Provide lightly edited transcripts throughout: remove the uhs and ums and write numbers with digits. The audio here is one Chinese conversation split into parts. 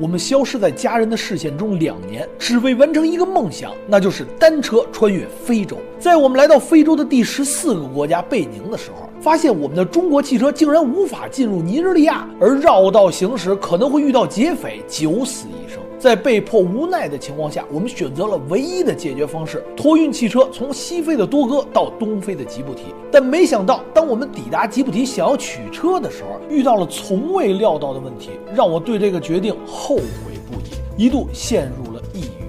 我们消失在家人的视线中2年，只为完成一个梦想，那就是单车穿越非洲。在我们来到非洲的第14个国家贝宁的时候，发现我们的中国汽车竟然无法进入尼日利亚，而绕道行驶可能会遇到劫匪，九死一生。在被迫无奈的情况下，我们选择了唯一的解决方式，托运汽车从西非的多哥到东非的吉布提。但没想到，当我们抵达吉布提想要取车的时候，遇到了从未料到的问题，让我对这个决定后悔不已，一度陷入了抑郁。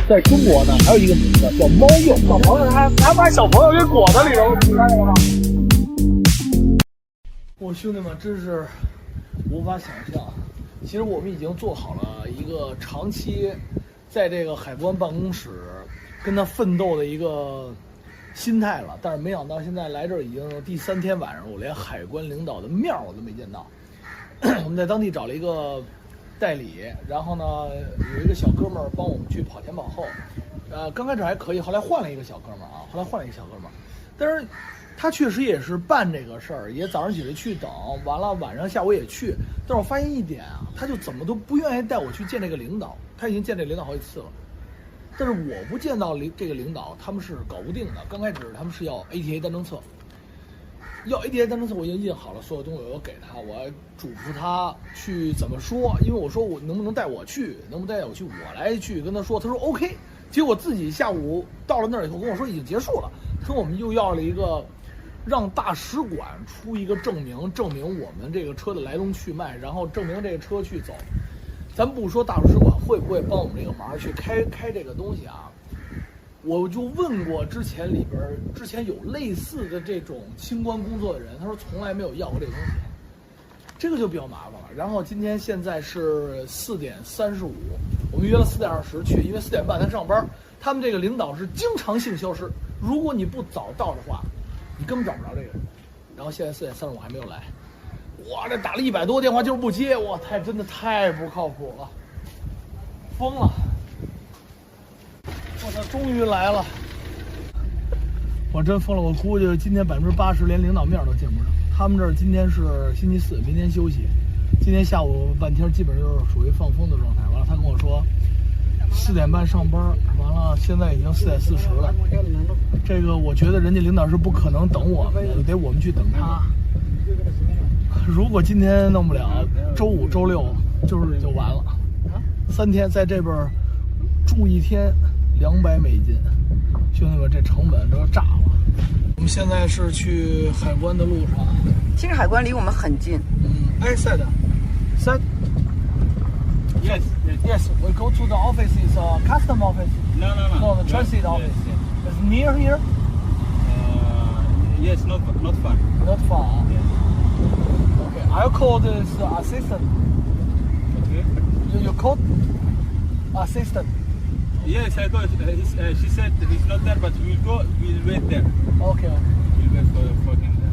在中国呢，还有一个名字叫猫鼬，小朋友还把小朋友给裹在里头，你看见了吗？我兄弟们真是无法想象，其实我们已经做好了一个长期在这个海关办公室跟他奋斗的一个心态了，但是没想到现在来这儿已经第3天晚上，我连海关领导的面我都没见到。我们在当地找了一个代理，然后呢，有一个小哥们儿帮我们去跑前跑后，刚开始还可以，后来换了一个小哥们儿，但是他确实也是办这个事儿，也早上起来去等，完了晚上下午也去，但是我发现一点啊，他就怎么都不愿意带我去见这个领导，他已经见这个领导好几次了，但是我不见到这个领导，他们是搞不定的。刚开始他们是要 ATA 单程册。要 ATA 单程册我已经印好了，所有东西我要给他，我要嘱咐他去怎么说，因为我说我能不能带我去，能不能带我去，我来去跟他说，他说 OK。结果自己下午到了那儿以后跟我说已经结束了，说我们又要了一个让大使馆出一个证明，证明我们这个车的来龙去脉，然后证明这个车去走。咱不说大使馆会不会帮我们这个忙去开这个东西啊。我就问过之前有类似的这种清关工作的人，他说从来没有要过这个东西，这个就比较麻烦了。然后今天现在是4点35，我们约了4点20去，因为4点半他上班。他们这个领导是经常性消失，如果你不早到的话，你根本找不着这个人。然后现在4点35还没有来，哇，这打了100多电话就是不接，哇，真的太不靠谱了，疯了。我操，终于来了！我真疯了，我估计今天80%连领导面都见不上。他们这儿今天是星期4，明天休息。今天下午半天基本就是属于放风的状态。完了，他跟我说4点半上班，完了现在已经4点40了。这个我觉得人家领导是不可能等我们的，得我们去等他。如果今天弄不了，周5、周6就完了。3天在这边住1天。200美金，兄弟们，这成本都要炸了。我们现在是去海关的路上。其实海关离我们很近。哎，Said. Yes. We go to the office. Is a custom office. No, the transit office. Yes. It's near here. Yes, not far. Not far. Yes. Okay, I'll call this assistant. Okay. You call assistant.Yes, I go. She said he's not there, but we'll go. We'll wait there. Okay. We'll wait for him there.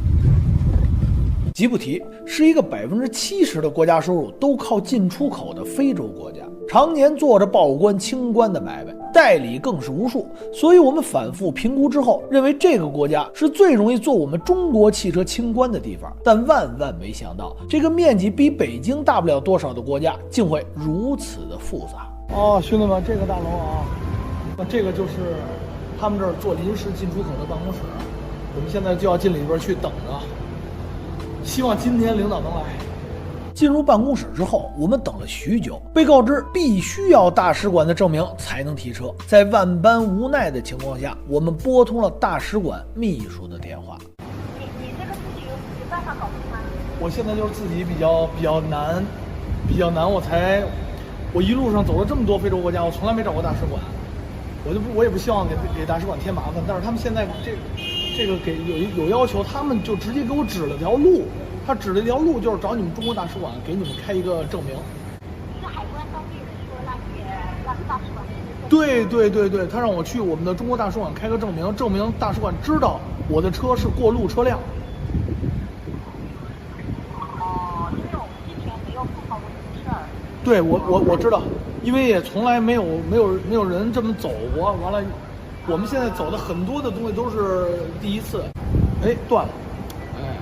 吉布提是一个70%的国家收入都靠进出口的非洲国家，常年做着报关清关的买卖，代理更是无数。所以我们反复评估之后，认为这个国家是最容易做我们中国汽车清关的地方。但万万没想到，这个面积比北京大不了多少的国家，竟会如此的复杂。哦，兄弟们，这个大楼啊，那这个就是他们这儿做临时进出口的办公室，我们现在就要进里边去等着，希望今天领导能来。进入办公室之后，我们等了许久，被告知必须要大使馆的证明才能提车。在万般无奈的情况下，我们拨通了大使馆秘书的电话。你这个事情有办法搞定吗？我现在就是自己比较难，我一路上走了这么多非洲国家，我从来没找过大使馆，我也不希望给大使馆添麻烦，但是他们现在这个给有要求，他们就直接给我指了条路，他指了一条路就是找你们中国大使馆给你们开一个证明。是海关当地人说让大使馆对，他让我去我们的中国大使馆开个证明，证明大使馆知道我的车是过路车辆。哦，因为我们之前没有碰到过这个事儿。对，我知道，因为也从来没有人这么走过。完了，我们现在走的很多的东西都是第一次。哎，断了。哎呀。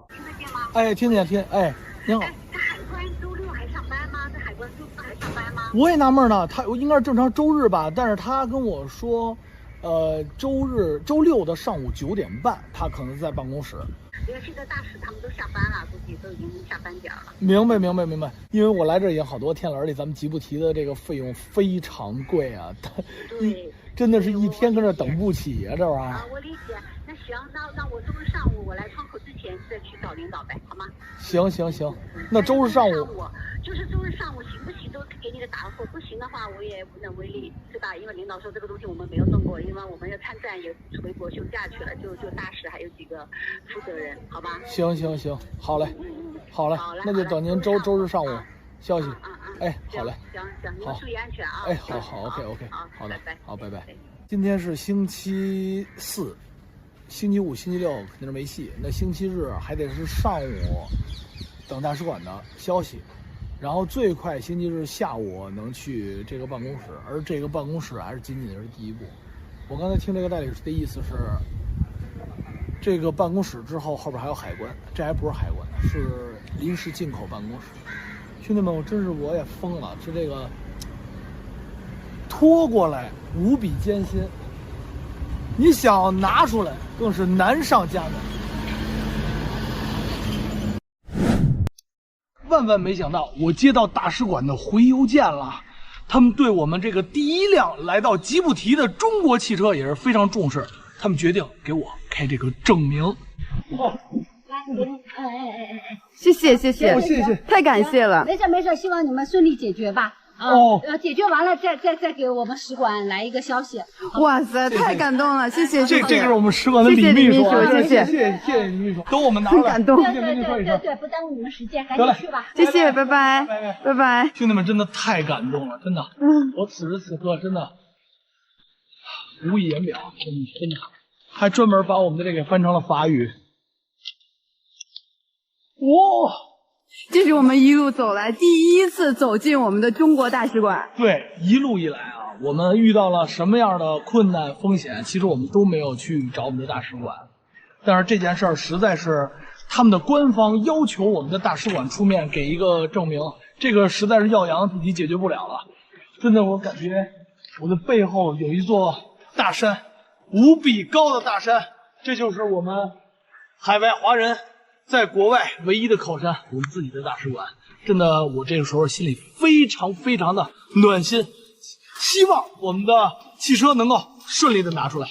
听得见吗？哎，听见听。哎，您好。这海关周6还上班吗？这海关周4还上班吗？我也纳闷呢，他应该是正常周日吧，但是他跟我说，周六的上午9点半，他可能在办公室。因为现在大使他们都下班了，估计都已经下班点了。明白。因为我来这儿已经好多天了，而且咱们吉布提的这个费用非常贵啊，对，真的是一天跟这等不起啊，这玩意儿。啊，我理解。那行，那我周日上午我来窗口之前再去找领导呗，好吗？行，那周日上午就是周日上午行不行都给你个答复，不行的话我也无能为力，对吧？因为领导说这个东西我们没有弄过，因为我们要参战也回国休假去了，就大使还有几个负责人，好吧？行，好嘞，那就等您周日上午消息。哎，好嘞，行，你们注意安全啊。哎，好 ，OK，好的，好，拜拜。对。今天是星期4，星期5、星期6肯定是没戏。那星期日还得是上午等大使馆的消息，然后最快星期日下午能去这个办公室，而这个办公室还是仅仅是第一步。我刚才听这个代理的意思是，这个办公室之后边还有海关，这还不是海关，是临时进口办公室。兄弟们，我也疯了，是这个拖过来无比艰辛，你想拿出来更是难上加难。万没想到，我接到大使馆的回邮件了，他们对我们这个第一辆来到吉布提的中国汽车也是非常重视，他们决定给我开这个证明。谢谢，太感谢了。没事，希望你们顺利解决吧。解决完了再给我们使馆来一个消息。哇塞，太感动了，谢谢。这个是我们使馆的李秘书，谢谢李秘书，等我们拿来。感动。对，不耽误你们时间，赶紧去吧。谢谢，拜拜。兄弟们，真的太感动了，真的。我此时此刻真的无以言表，真的。还专门把我们的这个翻成了法语。哇！这是我们一路走来第一次走进我们的中国大使馆。对，一路以来啊，我们遇到了什么样的困难风险，其实我们都没有去找我们的大使馆。但是这件事儿实在是他们的官方要求我们的大使馆出面给一个证明，这个实在是耀阳自己解决不了了。真的，我感觉我的背后有一座大山，无比高的大山，这就是我们海外华人在国外唯一的靠山，我们自己的大使馆。真的，我这个时候心里非常的暖心，希望我们的汽车能够顺利的拿出来。